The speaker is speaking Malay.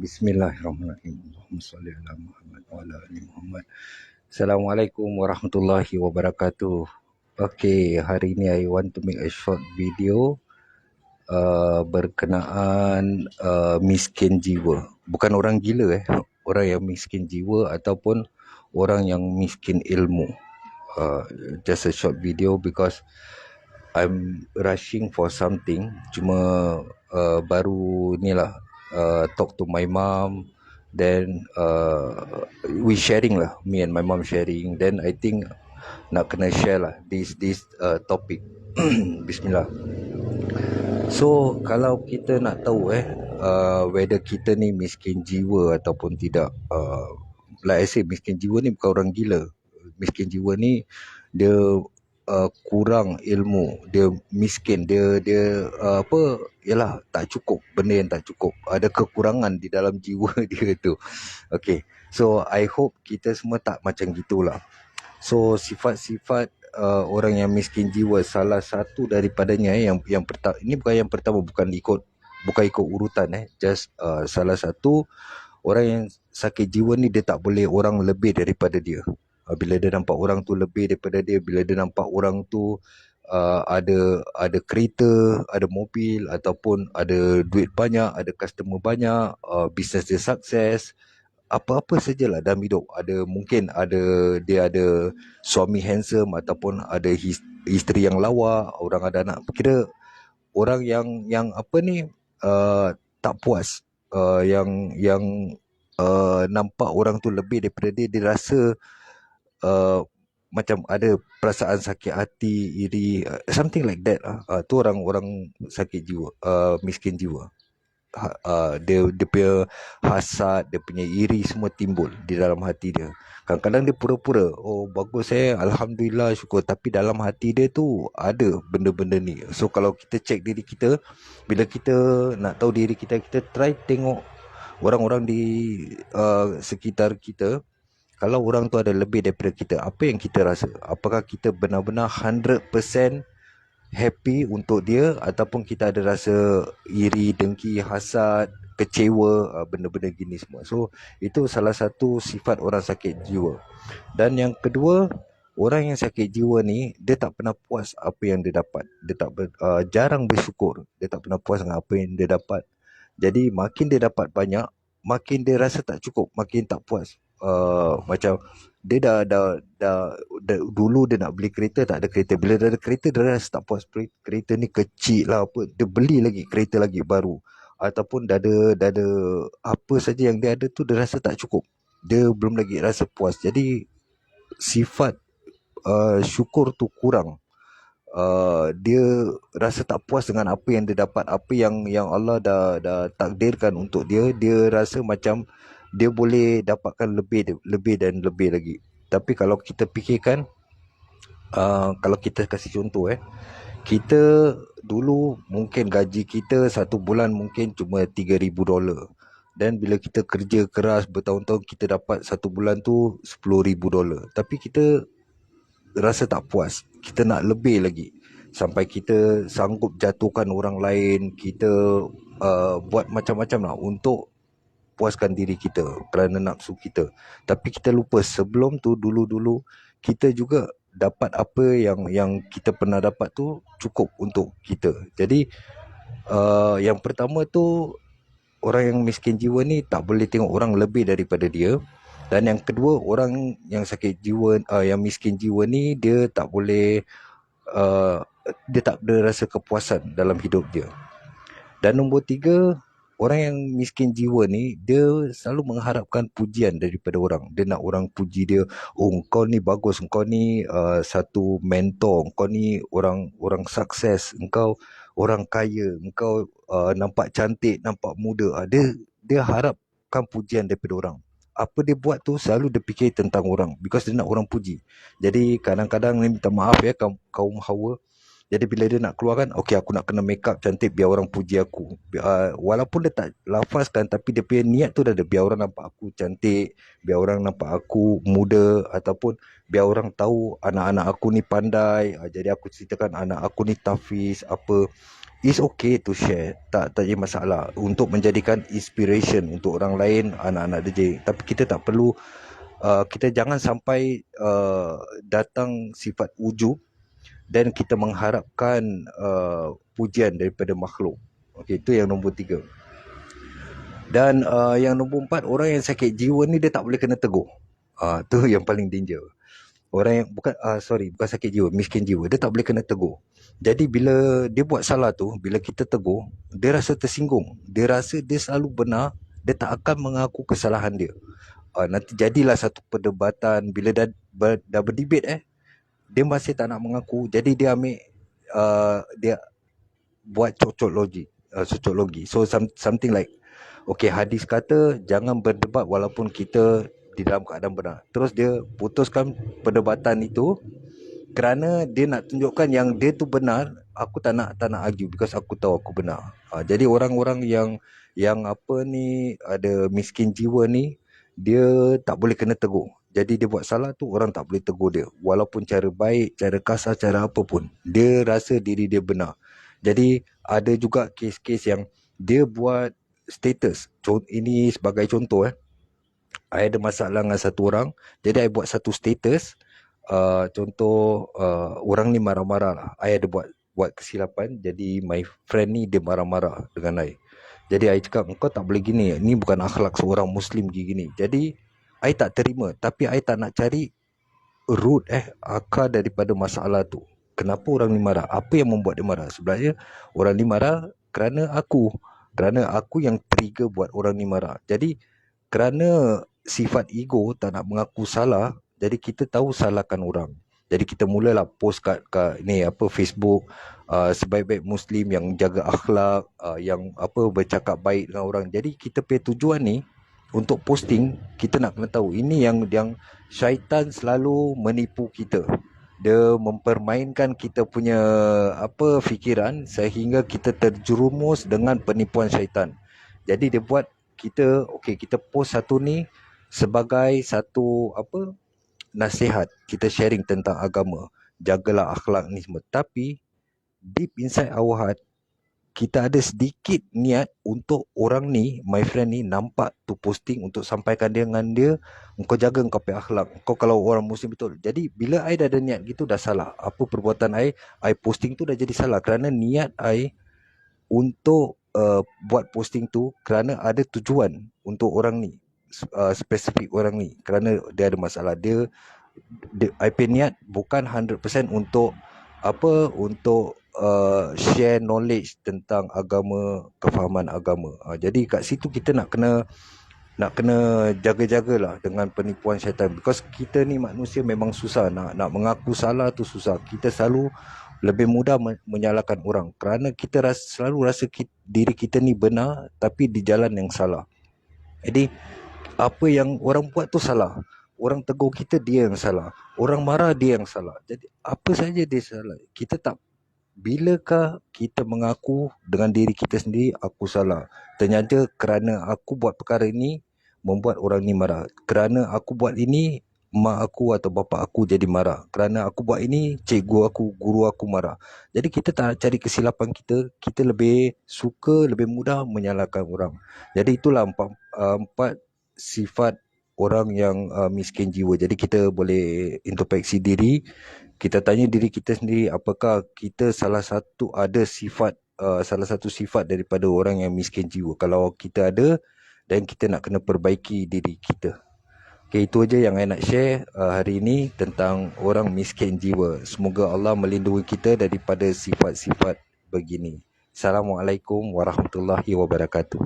Bismillahirrahmanirrahim. Allahumma salli ala Muhammad wa ala ali Muhammad. Assalamualaikum warahmatullahi wabarakatuh. Okay, hari ni I want to make a short video berkenaan miskin jiwa. Bukan orang gila orang yang miskin jiwa ataupun orang yang miskin ilmu. Just a short video because I'm rushing for something. Cuma baru ni lah talk to my mom. Then we sharing lah, me and my mom sharing. Then I think nak kena share lah this topic. Bismillah. So kalau kita nak tahu whether kita ni miskin jiwa ataupun tidak, like I say, miskin jiwa ni bukan orang gila. Miskin jiwa ni dia kurang ilmu, dia miskin, dia ialah tak cukup, benda yang tak cukup, ada kekurangan di dalam jiwa dia tu. Okay, so I hope kita semua tak macam gitulah. So sifat-sifat orang yang miskin jiwa, salah satu daripadanya yang pertama, ini bukan yang pertama, bukan ikut urutan just salah satu, orang yang sakit jiwa ni dia tak boleh orang lebih daripada dia. Bila dia nampak orang tu lebih daripada dia, bila dia nampak orang tu ada kereta, ada mobil, ataupun ada duit banyak, ada customer banyak, bisnes dia sukses, apa-apa sajalah dalam hidup, mungkin dia ada suami handsome ataupun ada isteri yang lawa, orang ada anak, kira orang yang tak puas, yang nampak orang tu lebih daripada dia, dia rasa macam ada perasaan sakit hati, iri, something like that tu orang sakit jiwa, miskin jiwa. Dia punya hasad, dia punya iri semua timbul di dalam hati dia. Kadang-kadang dia pura-pura, oh bagus alhamdulillah, syukur, tapi dalam hati dia tu ada benda-benda ni. So kalau kita check diri kita, bila kita nak tahu diri kita, kita try tengok orang-orang di sekitar kita. Kalau orang tu ada lebih daripada kita, apa yang kita rasa? Apakah kita benar-benar 100% happy untuk dia, ataupun kita ada rasa iri, dengki, hasad, kecewa, benda-benda gini semua. So itu salah satu sifat orang sakit jiwa. Dan yang kedua, orang yang sakit jiwa ni dia tak pernah puas apa yang dia dapat. Dia jarang bersyukur. Dia tak pernah puas dengan apa yang dia dapat. Jadi makin dia dapat banyak, makin dia rasa tak cukup, makin tak puas. Macam dia dah dulu dia nak beli kereta, tak ada kereta. Bila dah ada kereta, dia rasa tak puas. Kereta ni kecil lah apa, dia beli lagi kereta lagi baru. Ataupun dah ada apa saja yang dia ada tu, dia rasa tak cukup, dia belum lagi rasa puas. Jadi sifat syukur tu kurang. Dia rasa tak puas dengan apa yang dia dapat, apa yang Allah dah takdirkan untuk dia. Dia rasa macam dia boleh dapatkan lebih dan lebih lagi. Tapi kalau kita fikirkan, kalau kita kasih contoh, kita dulu mungkin gaji kita satu bulan mungkin cuma $3,000. Dan bila kita kerja keras bertahun-tahun, kita dapat satu bulan tu $10,000. Tapi kita rasa tak puas, kita nak lebih lagi, sampai kita sanggup jatuhkan orang lain. Kita buat macam-macam lah untuk puaskan diri kita kerana nafsu kita. Tapi kita lupa sebelum tu, dulu-dulu kita juga dapat apa yang kita pernah dapat tu cukup untuk kita. Jadi yang pertama tu, orang yang miskin jiwa ni tak boleh tengok orang lebih daripada dia. Dan yang kedua, orang yang sakit jiwa, yang miskin jiwa ni, dia tak boleh dia tak ada rasa kepuasan dalam hidup dia. Dan nombor tiga, orang yang miskin jiwa ni, dia selalu mengharapkan pujian daripada orang. Dia nak orang puji dia, oh engkau ni bagus, engkau ni satu mentor, engkau ni orang sukses, engkau orang kaya, engkau nampak cantik, nampak muda. Dia harapkan pujian daripada orang. Apa dia buat tu selalu dia fikir tentang orang, because dia nak orang puji. Jadi kadang-kadang ni, minta maaf kaum Hawa, jadi bila dia nak keluarkan, okay, aku nak kena make up cantik biar orang puji aku. Walaupun dia tak lafazkan, tapi dia punya niat tu dah ada, biar orang nampak aku cantik, biar orang nampak aku muda, ataupun biar orang tahu anak-anak aku ni pandai. Jadi aku ceritakan anak aku ni tafiz apa. It's okay to share, tak ada masalah, untuk menjadikan inspiration untuk orang lain, anak-anak DJ. Tapi kita tak perlu, kita jangan sampai datang sifat ujub dan kita mengharapkan pujian daripada makhluk. Okey, itu yang nombor 3. Dan yang nombor 4, orang yang sakit jiwa ni dia tak boleh kena tegur. Tu yang paling danger. Orang yang bukan sakit jiwa, miskin jiwa, dia tak boleh kena tegur. Jadi bila dia buat salah tu, bila kita tegur, dia rasa tersinggung. Dia rasa dia selalu benar, dia tak akan mengaku kesalahan dia. Nanti jadilah satu perdebatan. Bila dah berdebat, dia masih tak nak mengaku. Jadi dia ambil, dia buat sociologi. So something like, okay, hadis kata jangan berdebat walaupun kita di dalam keadaan benar. Terus dia putuskan perdebatan itu kerana dia nak tunjukkan yang dia tu benar. Aku tak nak argue because aku tahu aku benar. Jadi orang-orang yang apa ni, ada miskin jiwa ni, dia tak boleh kena tegur. Jadi dia buat salah tu, orang tak boleh tegur dia. Walaupun cara baik, cara kasar, cara apa pun, dia rasa diri dia benar. Jadi ada juga kes-kes yang dia buat status. Ini sebagai contoh, I ada masalah dengan satu orang. Jadi I buat satu status. Contoh, orang ni marah-marah lah. I ada buat kesilapan. Jadi my friend ni dia marah-marah dengan I. Jadi I cakap, kau tak boleh gini. Ni bukan akhlak seorang Muslim gini. Jadi I tak terima. Tapi I tak nak cari root akar daripada masalah tu. Kenapa orang ni marah? Apa yang membuat dia marah? Sebenarnya orang ni marah kerana aku. Kerana aku yang trigger buat orang ni marah. Jadi kerana sifat ego tak nak mengaku salah, jadi kita tahu salahkan orang. Jadi kita mulalah post kat ni apa, Facebook, sebaik-baik Muslim yang jaga akhlak, yang apa, bercakap baik dengan orang. Jadi kita punya tujuan ni untuk posting, kita nak kena tahu ini yang syaitan selalu menipu kita. Dia mempermainkan kita punya apa, fikiran sehingga kita terjerumus dengan penipuan syaitan. Jadi dia buat kita, okey, kita post satu ni sebagai satu apa, nasihat. Kita sharing tentang agama, jagalah akhlak ni semua. Tapi deep inside our heart, kita ada sedikit niat untuk orang ni, my friend ni, nampak tu posting untuk sampaikan dia dengan dia, engkau jaga engkau punya akhlak, engkau kalau orang Muslim betul. Jadi bila I dah ada niat gitu, dah salah. Apa perbuatan I posting tu dah jadi salah kerana niat I untuk buat posting tu kerana ada tujuan untuk orang ni, spesifik orang ni, kerana dia ada masalah. Dia I punya niat bukan 100% untuk apa, untuk share knowledge tentang agama, kefahaman agama. Jadi kat situ kita nak kena jaga-jagalah dengan penipuan syaitan. Because kita ni manusia memang susah nak mengaku salah tu, susah. Kita selalu lebih mudah menyalahkan orang kerana kita selalu rasa diri kita ni benar tapi di jalan yang salah. Jadi apa yang orang buat tu salah. Orang tegur kita, dia yang salah. Orang marah, dia yang salah. Jadi apa saja dia salah. Kita tak, bilakah kita mengaku dengan diri kita sendiri, aku salah. Ternyata kerana aku buat perkara ini membuat orang ni marah. Kerana aku buat ini, mak aku atau bapa aku jadi marah. Kerana aku buat ini, cikgu aku, guru aku marah. Jadi kita tak cari kesilapan kita. Kita lebih suka, lebih mudah menyalahkan orang. Jadi itulah empat sifat orang yang miskin jiwa. Jadi kita boleh introspeksi diri. Kita tanya diri kita sendiri, apakah kita salah satu sifat daripada orang yang miskin jiwa. Kalau kita ada, dan kita nak kena perbaiki diri kita. Okay, itu aja yang saya nak share hari ini tentang orang miskin jiwa. Semoga Allah melindungi kita daripada sifat-sifat begini. Assalamualaikum warahmatullahi wabarakatuh.